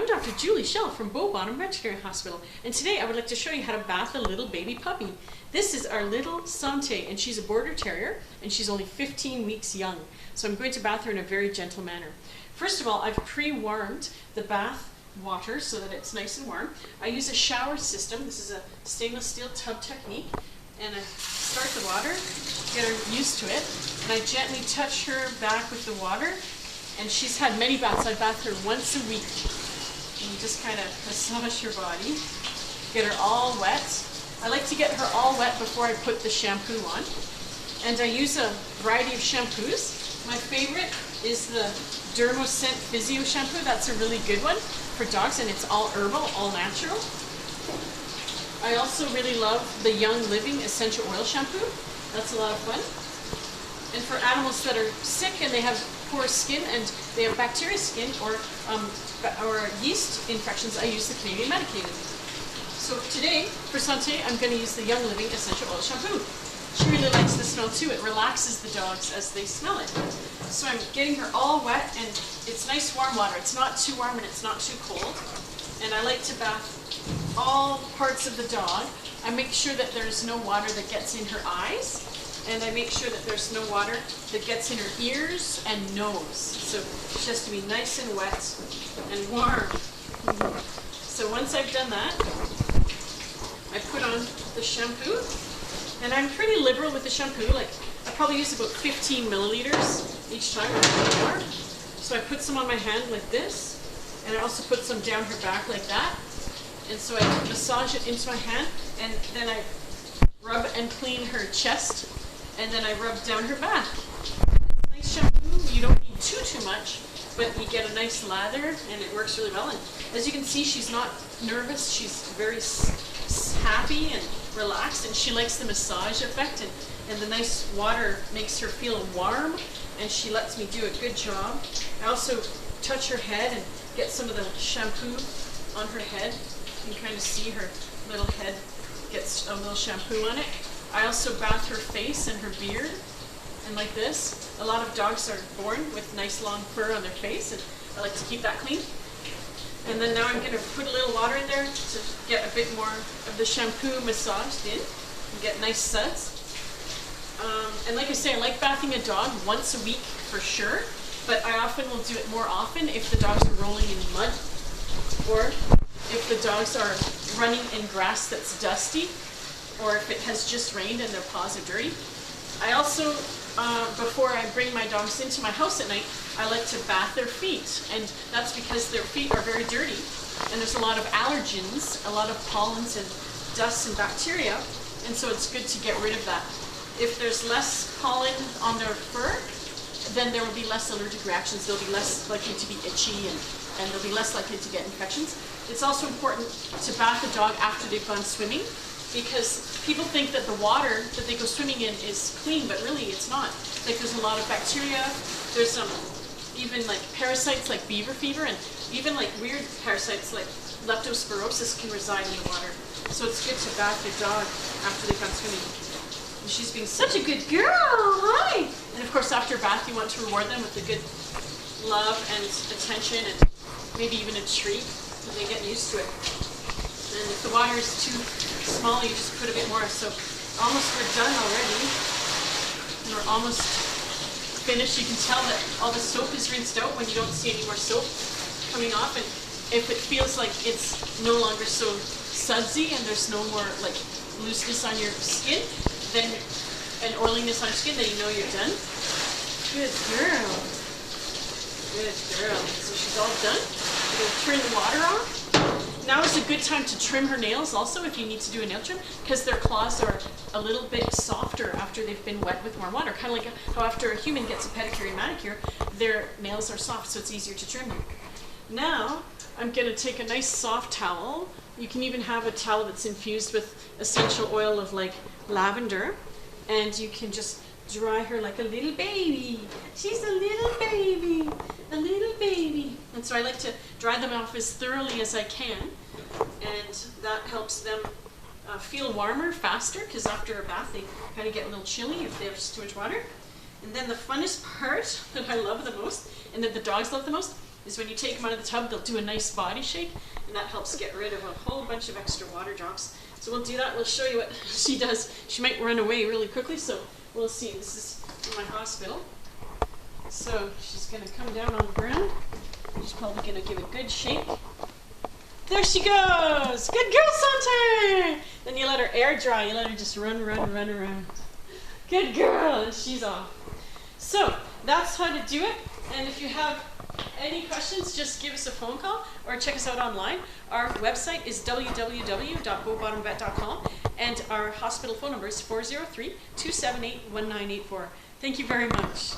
Dr. Julie Schell from Bow Bottom Veterinary Hospital, and today I would like to show you how to bath a little baby puppy. This is our little Sante, and she's a Border Terrier, and she's only 15 weeks young. So I'm going to bath her in a very gentle manner. First of all, I've pre-warmed the bath water so that it's nice and warm. I use a shower system. This is a stainless steel tub technique, and I start the water, get her used to it, and I gently touch her back with the water. And she's had many baths. I bath her once a week. And you just kind of massage her body, get her all wet. I like to get her all wet before I put the shampoo on. And I use a variety of shampoos. My favorite is the Dermoscent Physio shampoo. That's a really good one for dogs, and it's all herbal, all natural. I also really love the Young Living Essential Oil shampoo. That's a lot of fun. And for animals that are sick and they have poor skin and they have bacteria skin or yeast infections, I use the Canadian Medicated. So today, for Sante, I'm going to use the Young Living Essential Oil Shampoo. She really likes the smell too. It relaxes the dogs as they smell it. So I'm getting her all wet, and it's nice warm water. It's not too warm and it's not too cold. And I like to bath all parts of the dog. I make sure that there's no water that gets in her eyes. And I make sure that there's no water that gets in her ears and nose. So she has to be nice and wet and warm. So once I've done that, I put on the shampoo. And I'm pretty liberal with the shampoo. Like, I probably use about 15 milliliters each time, or more. So I put some on my hand like this. And I also put some down her back like that. And so I massage it into my hand. And then I rub and clean her chest. And then I rub down her back. Nice shampoo. You don't need too much, but you get a nice lather, and it works really well. And as you can see, she's not nervous. She's very happy and relaxed, and she likes the massage effect. And the nice water makes her feel warm, and she lets me do a good job. I also touch her head and get some of the shampoo on her head. You can kind of see her little head gets a little shampoo on it. I also bath her face and her beard, and like this. A lot of dogs are born with nice long fur on their face, and I like to keep that clean. And then now I'm going to put a little water in there to get a bit more of the shampoo massaged in and get nice suds. And like I say, I like bathing a dog once a week for sure, but I often will do it more often if the dogs are rolling in mud, or if the dogs are running in grass that's dusty, or if it has just rained and their paws are dirty. I also, before I bring my dogs into my house at night, I like to bath their feet, and that's because their feet are very dirty, and there's a lot of allergens, a lot of pollens and dust and bacteria, and so it's good to get rid of that. If there's less pollen on their fur, then there will be less allergic reactions. They'll be less likely to be itchy, and they'll be less likely to get infections. It's also important to bath a dog after they've gone swimming, because people think that the water that they go swimming in is clean, but really it's not. Like, there's a lot of bacteria, there's some even like parasites like beaver fever, and even like weird parasites like leptospirosis can reside in the water. So it's good to bath your dog after they've gone swimming. And she's being such a good girl, hi! And of course after a bath you want to reward them with a good love and attention, and maybe even a treat so they get used to it. And if the water is too small, you just put a bit more. So almost we're done already. And we're almost finished. You can tell that all the soap is rinsed out when you don't see any more soap coming off. And if it feels like it's no longer so sudsy and there's no more like looseness on your skin, then and oiliness on your skin, then you know you're done. Good girl. Good girl. So she's all done. I'm going to turn the water off. Now is a good time to trim her nails also if you need to do a nail trim, because their claws are a little bit softer after they've been wet with warm water. Kind of like how after a human gets a pedicure and manicure, their nails are soft, so it's easier to trim them. Now I'm going to take a nice soft towel. You can even have a towel that's infused with essential oil of like lavender, and you can just dry her like a little baby. She's a little baby, a little baby. And so I like to dry them off as thoroughly as I can, and that helps them feel warmer faster, because after a bath they kind of get a little chilly if they have just too much water. And then the funnest part that I love the most, and that the dogs love the most, is when you take them out of the tub, they'll do a nice body shake, and that helps get rid of a whole bunch of extra water drops. So we'll do that. We'll show you what she does. She might run away really quickly, so we'll see. This is in my hospital. So she's going to come down on the ground. She's probably going to give a good shake. There she goes! Good girl, Sante! Then you let her air dry. You let her just run around. Good girl! And she's off. So that's how to do it. And if you have any questions, just give us a phone call or check us out online. Our website is www.beaubottomvet.com, and our hospital phone number is 403-278-1984. Thank you very much.